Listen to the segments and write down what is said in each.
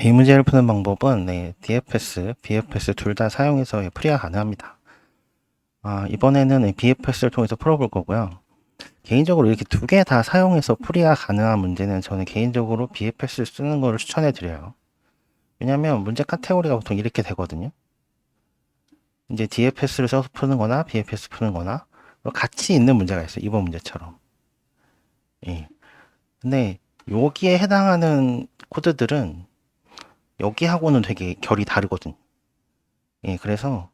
이 문제를 푸는 방법은 DFS, BFS 둘 다 사용해서 풀이가 가능합니다. 이번에는 BFS를 통해서 풀어볼 거고요. 개인적으로 이렇게 두 개 다 사용해서 풀이가 가능한 문제는 저는 개인적으로 BFS를 쓰는 거를 추천해 드려요. 왜냐면 문제 카테고리가 보통 이렇게 되거든요. 이제 DFS를 써서 푸는 거나 BFS 푸는 거나 같이 있는 문제가 있어요. 이번 문제처럼. 예. 근데 여기에 해당하는 코드들은 여기하고는 되게 결이 다르거든요. 예, 그래서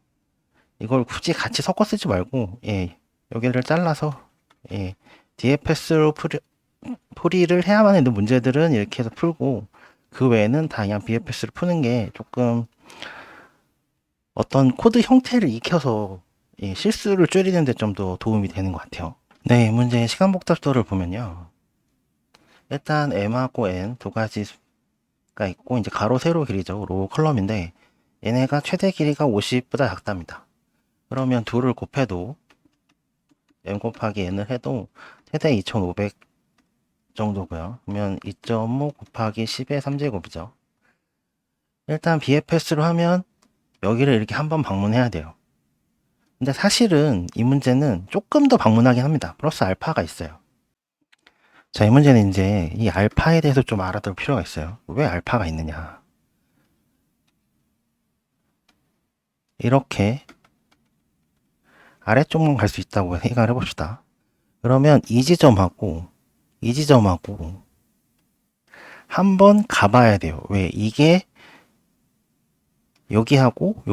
이걸 굳이 같이 섞어 쓰지 말고, 여기를 잘라서, DFS로 풀이를 해야만 하는 문제들은 이렇게 해서 풀고, 그 외에는 다 그냥 BFS를 푸는 게 조금 어떤 코드 형태를 익혀서 실수를 줄이는 데 좀 더 도움이 되는 것 같아요. 네, 문제 시간 복잡도를 보면요. 일단 M하고 N 두 가지가 있고, 이제 가로, 세로 길이죠. 로우 컬럼인데, 얘네가 최대 길이가 50보다 작답니다. 그러면 둘을 곱해도 m 곱하기 n을 해도 최대 2500 정도고요. 그러면 2.5 곱하기 10의 3제곱이죠. 일단 BFS로 하면 여기를 이렇게 한번 방문해야 돼요. 근데 사실은 이 문제는 조금 더 방문하긴 합니다. 플러스 알파가 있어요. 자, 이 문제는 이제 이 알파에 대해서 좀 알아둘 필요가 있어요. 왜 알파가 있느냐. 이렇게 아래쪽만 갈 수 있다고 생각을 해봅시다. 그러면 이 지점하고 이 지점하고 한번 가봐야 돼요. 왜? 이게 여기하고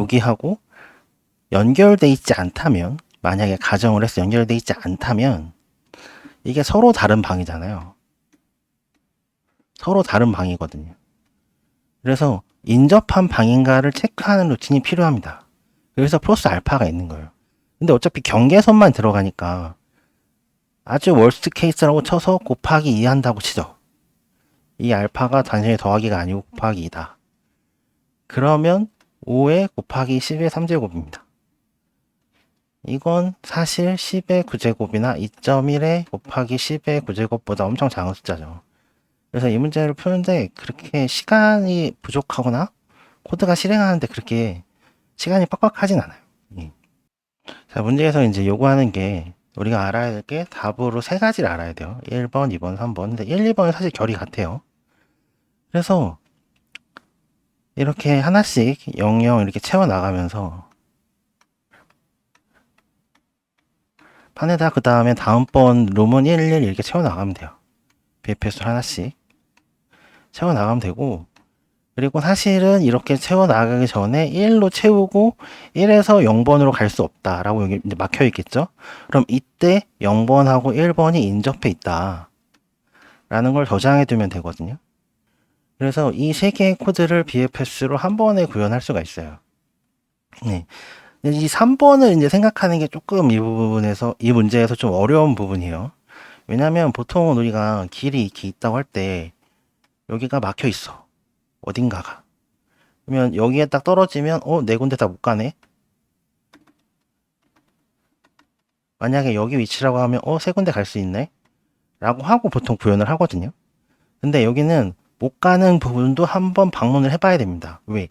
연결돼 있지 않다면, 만약에 가정을 해서 연결돼 있지 않다면 이게 서로 다른 방이잖아요. 서로 다른 방이거든요. 그래서 인접한 방인가를 체크하는 루틴이 필요합니다. 그래서 플러스 알파가 있는 거예요. 근데 어차피 경계선만 들어가니까 아주 월스트 케이스라고 쳐서 곱하기 2 한다고 치죠. 이 알파가 단순히 더하기가 아니고 곱하기 2다. 그러면 5에 곱하기 10의 3제곱입니다. 이건 사실 10의 9제곱이나 2.1에 곱하기 10의 9제곱보다 엄청 작은 숫자죠. 그래서 이 문제를 푸는데 그렇게 시간이 부족하거나 코드가 실행하는데 그렇게 시간이 빡빡하진 않아요. 예. 자, 문제에서 이제 요구하는 게 우리가 알아야 될 게 답으로 세 가지를 알아야 돼요. 1번, 2번, 3번. 근데 1, 2번은 사실 결이 같아요. 그래서 이렇게 하나씩 0, 0 이렇게 채워 나가면서 판에다 그 다음에 다음번 룸은 1, 1 이렇게 채워 나가면 돼요. BFS를 하나씩 채워 나가면 되고, 그리고 사실은 이렇게 채워 나가기 전에 1로 채우고 1에서 0번으로 갈 수 없다라고 여기 이제 막혀 있겠죠. 그럼 이때 0번하고 1번이 인접해 있다 라는 걸 저장해 두면 되거든요. 그래서 이 세 개의 코드를 BFS로 한 번에 구현할 수가 있어요. 네. 근데 이 3번을 이제 생각하는 게 조금 이 부분에서, 이 문제에서 좀 어려운 부분이에요. 왜냐면 보통은 우리가 길이 이렇게 있다고 할 때 여기가 막혀 있어. 어딘가가. 그러면 여기에 딱 떨어지면 네 군데 다 못 가네. 만약에 여기 위치라고 하면 세 군데 갈 수 있네. 라고 하고 보통 구현을 하거든요. 근데 여기는 못 가는 부분도 한번 방문을 해봐야 됩니다. 왜?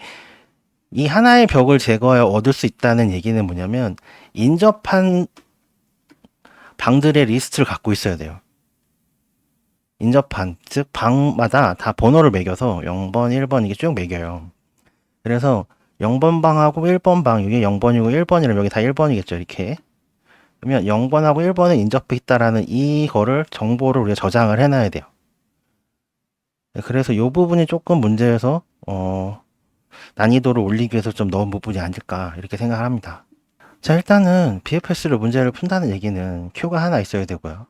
이 하나의 벽을 제거하여 얻을 수 있다는 얘기는 뭐냐면 인접한 방들의 리스트를 갖고 있어야 돼요. 인접한, 즉 방마다 다 번호를 매겨서 0번, 1번 이게 쭉 매겨요. 그래서 0번 방하고 1번 방, 이게 0번이고 1번이라면 여기 다 1번이겠죠, 이렇게. 그러면 0번하고 1번은 인접해 있다라는 이거를 정보를 우리가 저장을 해놔야 돼요. 그래서 이 부분이 조금 문제여서 난이도를 올리기 위해서 좀 넣은 부분이 아닐까 이렇게 생각을 합니다. 자, 일단은 BFS로 문제를 푼다는 얘기는 큐가 하나 있어야 되고요.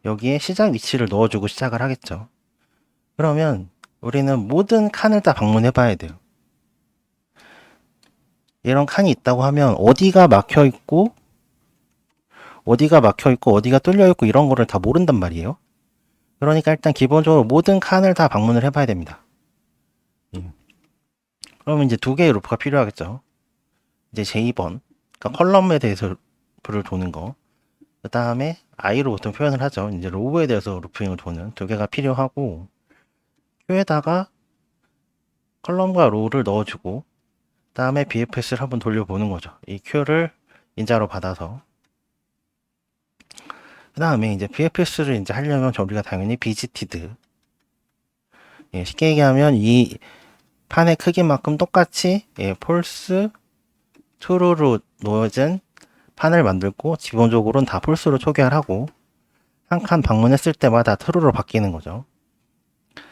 여기에 시작 위치를 넣어주고 시작을 하겠죠. 그러면 우리는 모든 칸을 다 방문해 봐야 돼요. 이런 칸이 있다고 하면 어디가 막혀 있고 어디가 뚫려 있고 이런 거를 다 모른단 말이에요. 그러니까 일단 기본적으로 모든 칸을 다 방문을 해봐야 됩니다. 그러면 이제 두 개의 루프가 필요하겠죠. 이제 제2번, 그러니까 컬럼에 대해서 루프를 도는 거. 그 다음에 i로 보통 표현을 하죠. 이제 로우에 대해서 루프링을 도는 두 개가 필요하고, 큐에다가 컬럼과 로우를 넣어주고 다음에 BFS를 한번 돌려보는 거죠. 이 Q를 인자로 받아서 그 다음에 이제 BFS를 이제 하려면 우리가 당연히 비지티드, 예, 쉽게 얘기하면 이 판의 크기만큼 똑같이 폴스, true로 놓여진 판을 만들고 기본적으로는 다 폴스로 초기화하고 한 칸 방문했을 때마다 true로 바뀌는 거죠.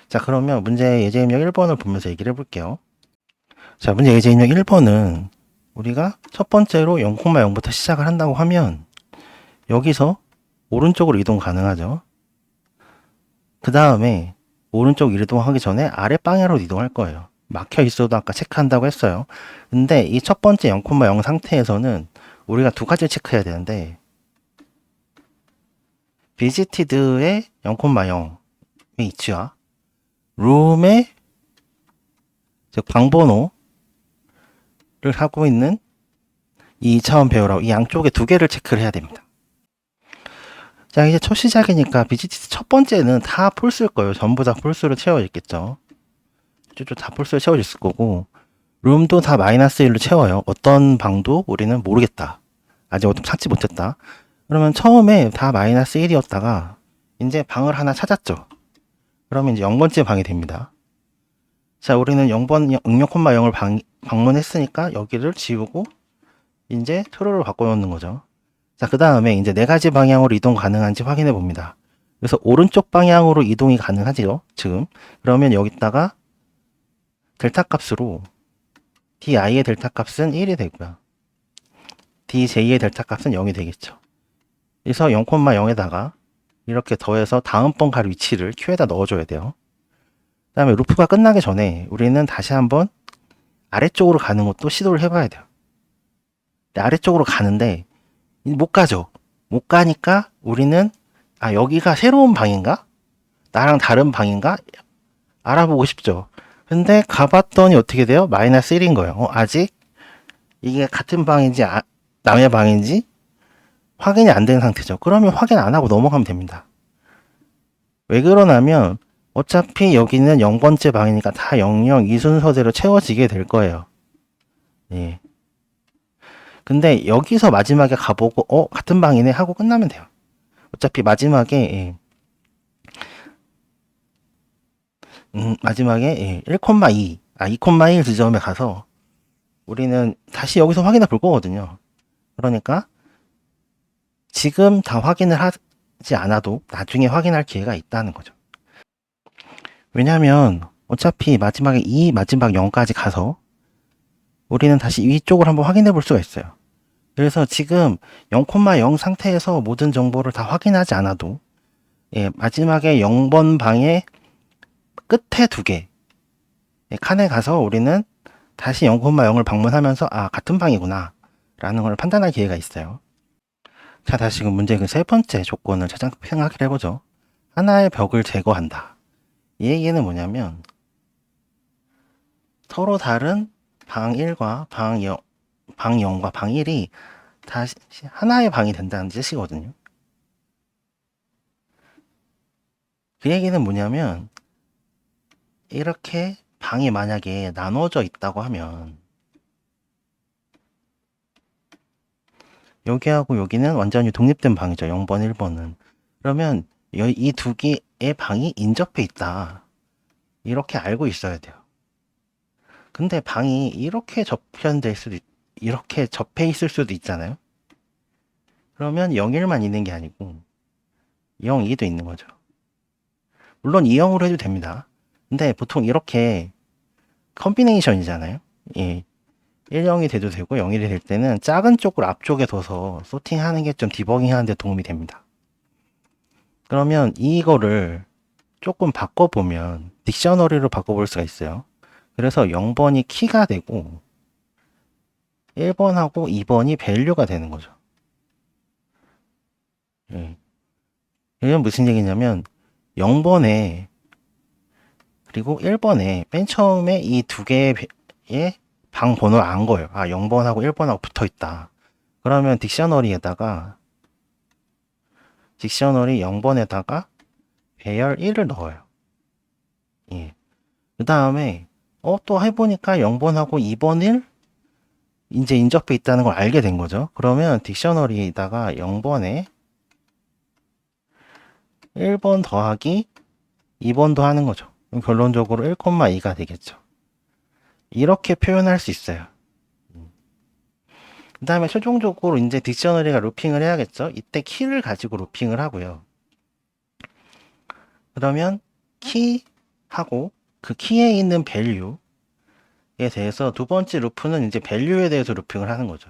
자, 그러면 문제 예제 입력 1번을 보면서 얘기를 해볼게요. 자, 문제 예제 입력 1번은 우리가 첫 번째로 0,0부터 시작을 한다고 하면 여기서 오른쪽으로 이동 가능하죠. 그 다음에 오른쪽 이동하기 전에 아래 방향으로 이동할 거예요. 막혀 있어도 아까 체크한다고 했어요. 근데 이 첫 번째 0,0 상태에서는 우리가 두 가지를 체크해야 되는데 visited의 0,0의 위치와 room의 즉 방번호를 하고 있는 이 2차원 배열하고 이 양쪽에 두 개를 체크를 해야 됩니다. 자, 이제 첫 시작이니까 비지티드 첫 번째는 다 폴스일 거예요. 전부 다 폴스로 채워 있겠죠. 쭉쭉 다 폴스로 채워져 있을 거고 룸도 다 마이너스 1로 채워요. 어떤 방도 우리는 모르겠다. 아직 어떤 찾지 못했다. 그러면 처음에 다 마이너스 1이었다가 이제 방을 하나 찾았죠. 그러면 이제 0번째 방이 됩니다. 자, 우리는 0번 0,0을 방문했으니까 여기를 지우고 이제 true로 바꿔놓는 거죠. 자, 그 다음에 이제 네 가지 방향으로 이동 가능한지 확인해 봅니다. 그래서 오른쪽 방향으로 이동이 가능하죠. 지금. 그러면 여기다가 델타 값으로 di의 델타 값은 1이 되고요. dj의 델타 값은 0이 되겠죠. 그래서 0,0에다가 이렇게 더해서 다음번 갈 위치를 Q에다 넣어줘야 돼요. 그 다음에 루프가 끝나기 전에 우리는 다시 한번 아래쪽으로 가는 것도 시도를 해봐야 돼요. 아래쪽으로 가는데 못 가죠. 못 가니까 우리는 여기가 새로운 방인가? 나랑 다른 방인가? 알아보고 싶죠. 근데 가봤더니 어떻게 돼요? 마이너스 1인 거예요. 아직 이게 같은 방인지 남의 방인지 확인이 안 된 상태죠. 그러면 확인 안 하고 넘어가면 됩니다. 왜 그러냐면 어차피 여기는 0번째 방이니까 다 00 이 순서대로 채워지게 될 거예요. 예. 근데 여기서 마지막에 가보고 같은 방이네 하고 끝나면 돼요. 어차피 마지막에 1,2 2,1 지점에 가서 우리는 다시 여기서 확인해 볼 거거든요. 그러니까 지금 다 확인을 하지 않아도 나중에 확인할 기회가 있다는 거죠. 왜냐하면 어차피 마지막에 이 마지막 0까지 가서 우리는 다시 위쪽을 한번 확인해 볼 수가 있어요. 그래서 지금 0,0 상태에서 모든 정보를 다 확인하지 않아도 마지막에 0번 방의 끝에 두 개 칸에 가서 우리는 다시 0,0을 방문하면서 같은 방이구나 라는 걸 판단할 기회가 있어요. 자, 다시 지금 문제 그 세 번째 조건을 생각을 해보죠. 하나의 벽을 제거한다. 이 얘기는 뭐냐면 서로 다른 방 1과 방 0과 방 1이 다시 하나의 방이 된다는 뜻이거든요. 그 얘기는 뭐냐면 이렇게 방이 만약에 나눠져 있다고 하면 여기하고 여기는 완전히 독립된 방이죠. 0번, 1번은. 그러면 이 두 개의 방이 인접해 있다. 이렇게 알고 있어야 돼요. 근데 방이 이렇게 이렇게 접해 있을 수도 있잖아요. 그러면 0, 1만 있는 게 아니고 0, 2도 있는 거죠. 물론 2, 0으로 해도 됩니다. 근데 보통 이렇게 컨비네이션이잖아요. 예. 1, 0이 돼도 되고 0, 1이 될 때는 작은 쪽을 앞쪽에 둬서 소팅하는 게 좀 디버깅 하는 데 도움이 됩니다. 그러면 이거를 조금 바꿔보면 딕셔너리로 바꿔볼 수가 있어요. 그래서 0번이 키가 되고 1번하고 2번이 밸류가 되는 거죠. 예. 이건 무슨 얘기냐면 0번에 그리고 1번에 맨 처음에 이 두 개의 방 번호를 안 거예요. 0번하고 1번하고 붙어 있다. 그러면 딕셔너리 0번에다가 배열 1을 넣어요. 예. 그 다음에 또 해보니까 0번하고 2번 1 이제 인접해 있다는 걸 알게 된 거죠. 그러면 딕셔너리에다가 0번에 1번 더하기 2번도 하는 거죠. 그럼 결론적으로 1,2가 되겠죠. 이렇게 표현할 수 있어요. 그 다음에 최종적으로 이제 딕셔너리가 루핑을 해야겠죠. 이때 키를 가지고 루핑을 하고요. 그러면 키하고 그 키에 있는 밸류에 대해서 두 번째 루프는 이제 밸류에 대해서 루핑을 하는 거죠.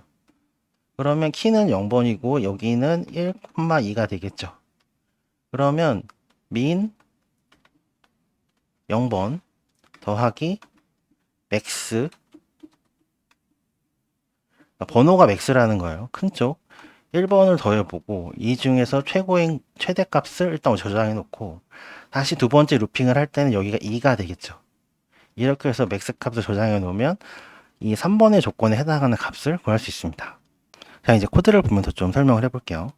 그러면 키는 0번이고 여기는 1,2가 되겠죠. 그러면 min 0번 더하기 max, 번호가 max라는 거예요. 큰 쪽 1번을 더해보고 이 중에서 최대값을 일단 저장해 놓고 다시 두 번째 루핑을 할 때는 여기가 2가 되겠죠. 이렇게 해서 맥스 값을 저장해 놓으면 이 3번의 조건에 해당하는 값을 구할 수 있습니다. 자, 이제 코드를 보면서 좀 설명을 해볼게요.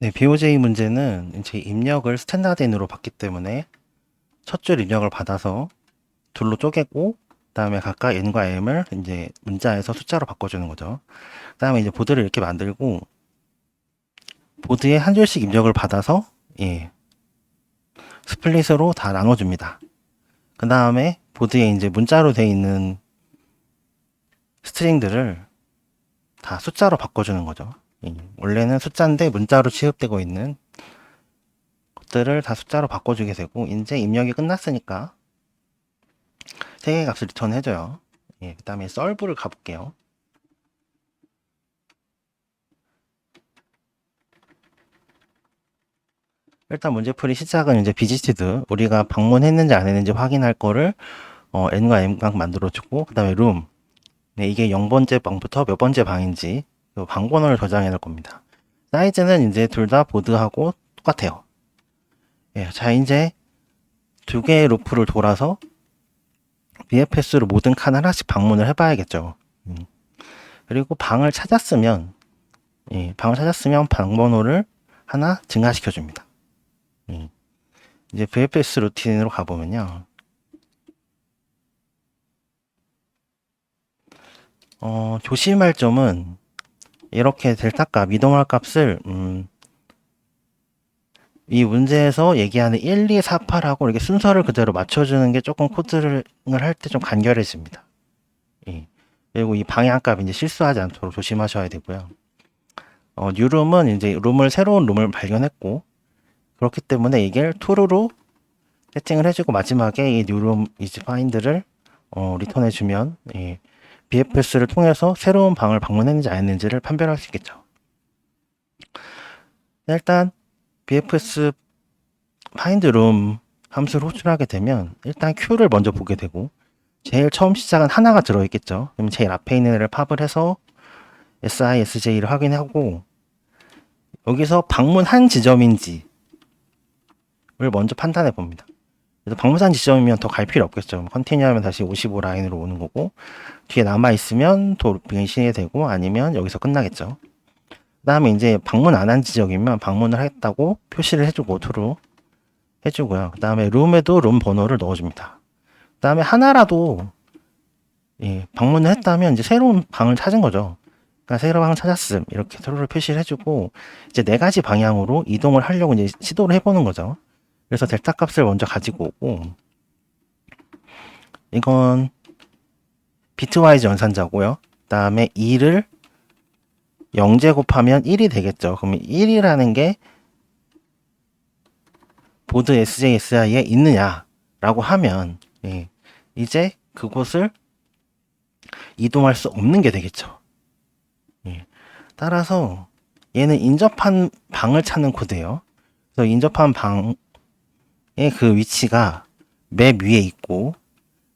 네, BOJ 문제는 이제 입력을 스탠다드인으로 받기 때문에 첫 줄 입력을 받아서 둘로 쪼개고 그 다음에 각각 n과 m을 이제 문자에서 숫자로 바꿔주는 거죠. 그 다음에 이제 보드를 이렇게 만들고 보드에 한 줄씩 입력을 받아서 스플릿으로 다 나눠줍니다. 그 다음에 보드에 이제 문자로 되어 있는 스트링들을 다 숫자로 바꿔주는 거죠. 원래는 숫자인데 문자로 취급되고 있는 것들을 다 숫자로 바꿔주게 되고 이제 입력이 끝났으니까 3개의 값을 리턴해줘요. 그 다음에 solve를 가볼게요. 일단 문제풀이 시작은 이제 visited, 우리가 방문했는지 안 했는지 확인할 거를 n과 m각 만들어주고 그 다음에 room, 이게 0번째 방부터 몇 번째 방인지 방 번호를 저장해 놓을 겁니다. 사이즈는 이제 둘 다 보드하고 똑같아요. 자, 이제 두 개의 루프를 돌아서 BFS로 모든 칸 하나씩 방문을 해봐야겠죠. 그리고 방을 찾았으면 방 번호를 하나 증가시켜 줍니다. 이제 VFS 루틴으로 가보면요. 조심할 점은 이렇게 델타 값, 이동할 값을 이 문제에서 얘기하는 1, 2, 4, 8하고 이렇게 순서를 그대로 맞춰주는 게 조금 코드를 할 때 좀 간결해집니다. 그리고 이 방향값 이제 실수하지 않도록 조심하셔야 되고요. 뉴룸은 이제 새로운 룸을 발견했고 그렇기 때문에 이게 true로 세팅을 해주고 마지막에 이 뉴룸 is find를 리턴해주면 BFS를 통해서 새로운 방을 방문했는지 안 했는지를 판별할 수 있겠죠. 일단 BFS find room 함수를 호출하게 되면 일단 Q를 먼저 보게 되고 제일 처음 시작은 하나가 들어있겠죠. 그럼 제일 앞에 있는 애를 팝을 해서 SISJ를 확인하고 여기서 방문한 지점인지를 먼저 판단해 봅니다. 그래서 방문한 지점이면 더 갈 필요 없겠죠. 컨티뉴 하면 다시 55 라인으로 오는 거고 뒤에 남아있으면 도핑이 시행되고 아니면 여기서 끝나겠죠. 그 다음에 이제 방문 안 한 지역이면 방문을 했다고 표시를 해주고 true 해주고요. 그 다음에 룸에도 룸 번호를 넣어줍니다. 그 다음에 하나라도 방문을 했다면 이제 새로운 방을 찾은 거죠. 그러니까 새로운 방을 찾았음 이렇게 true를 표시를 해주고 이제 4가지 방향으로 이동을 하려고 이제 시도를 해보는 거죠. 그래서 델타 값을 먼저 가지고 오고 이건 비트와이즈 연산자고요. 그 다음에 2를 0제곱하면 1이 되겠죠. 그러면 1이라는 게 보드 SJSI에 있느냐라고 하면 이제 그곳을 이동할 수 없는 게 되겠죠. 따라서 얘는 인접한 방을 찾는 코드예요. 그래서 인접한 방의 그 위치가 맵 위에 있고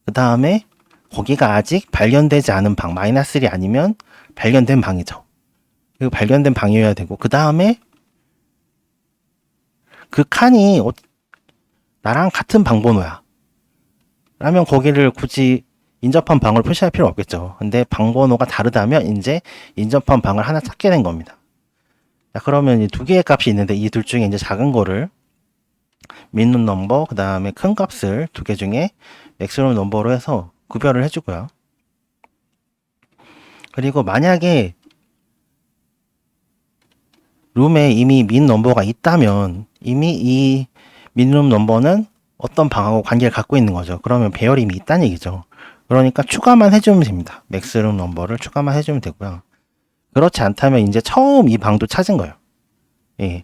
그 다음에 거기가 아직 발견되지 않은 방, -1이 아니면 발견된 방이죠. 그 발견된 방이어야 되고 그 다음에 그 칸이 나랑 같은 방 번호야 라면 거기를 굳이 인접한 방을 표시할 필요 없겠죠. 근데 방 번호가 다르다면 이제 인접한 방을 하나 찾게 된 겁니다. 자, 그러면 이 두 개의 값이 있는데 이 둘 중에 이제 작은 거를 min 넘버 그 다음에 큰 값을 두 개 중에 맥스룸 넘버로 해서 구별을 해주고요. 그리고 만약에 룸에 이미 민 넘버가 있다면 이미 이 민룸 넘버는 어떤 방하고 관계를 갖고 있는 거죠. 그러면 배열이 이미 있다는 얘기죠. 그러니까 추가만 해주면 됩니다. 맥스룸 넘버를 추가만 해주면 되고요. 그렇지 않다면 이제 처음 이 방도 찾은 거예요. 예.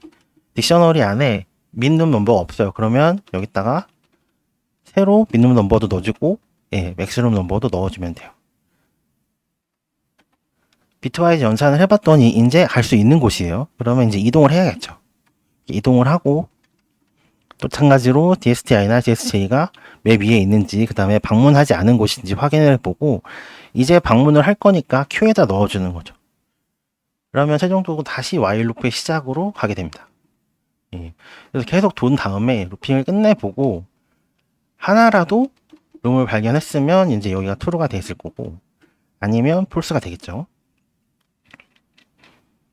딕셔너리 안에 민룸 넘버가 없어요. 그러면 여기다가 새로 민룸 넘버도 넣어주고, 예, 맥스룸 넘버도 넣어주면 돼요. 비트와이즈 연산을 해봤더니 이제 갈 수 있는 곳이에요. 그러면 이제 이동을 해야겠죠. 이동을 하고, 또 마찬가지로 DSTI나 DSJ가 맵 위에 있는지, 그 다음에 방문하지 않은 곳인지 확인을 해보고, 이제 방문을 할 거니까 큐에다 넣어주는 거죠. 그러면 최종적으로 다시 while 루프의 시작으로 가게 됩니다. 예. 그래서 계속 돈 다음에 루핑을 끝내보고, 하나라도 룸을 발견했으면 이제 여기가 true가 돼 있을 거고, 아니면 false가 되겠죠.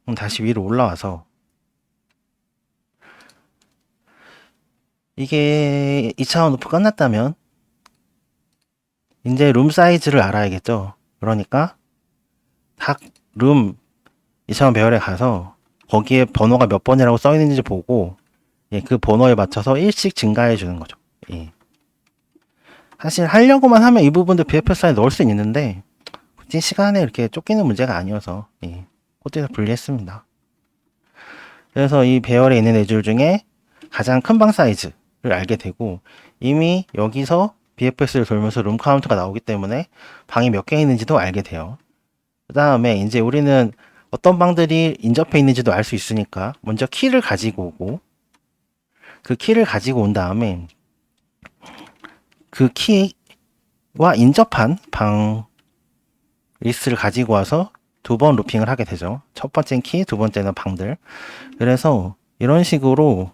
그럼 다시 위로 올라와서, 이게 2차원 루프 끝났다면 이제 룸 사이즈를 알아야겠죠. 그러니까 딱 룸 2차원 배열에 가서 거기에 번호가 몇 번이라고 써 있는지 보고, 예, 그 번호에 맞춰서 1씩 증가해 주는 거죠. 예. 사실 하려고만 하면 이 부분도 BFS에 넣을 수 있는데 굳이 시간에 이렇게 쫓기는 문제가 아니어서, 예, 코드에서 분리했습니다. 그래서 이 배열에 있는 애들 중에 가장 큰 방 사이즈를 알게 되고, 이미 여기서 BFS를 돌면서 룸 카운트가 나오기 때문에 방이 몇 개 있는지도 알게 돼요. 그 다음에 이제 우리는 어떤 방들이 인접해 있는지도 알 수 있으니까 먼저 키를 가지고 오고, 그 키를 가지고 온 다음에 그 키와 인접한 방 리스트를 가지고 와서 두 번 루핑을 하게 되죠. 첫 번째는 키, 두 번째는 방들. 그래서 이런 식으로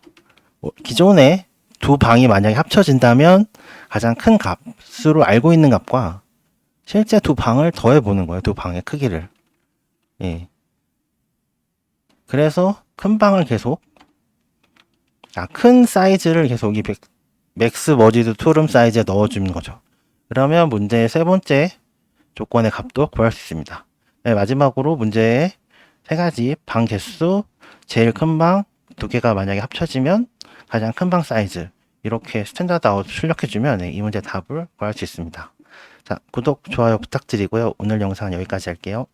기존에 두 방이 만약에 합쳐진다면 가장 큰 값으로 알고 있는 값과 실제 두 방을 더해 보는 거예요. 두 방의 크기를. 예. 그래서 큰 방을 계속, 큰 사이즈를 계속 이 맥스 머지드 투룸 사이즈에 넣어주는 거죠. 그러면 문제의 세 번째 조건의 값도 구할 수 있습니다. 네, 마지막으로 문제의 세 가지 방 개수, 제일 큰 방 두 개가 만약에 합쳐지면 가장 큰 방 사이즈, 이렇게 스탠다드 아웃 출력해주면 이 문제 답을 구할 수 있습니다. 자, 구독, 좋아요 부탁드리고요. 오늘 영상 여기까지 할게요.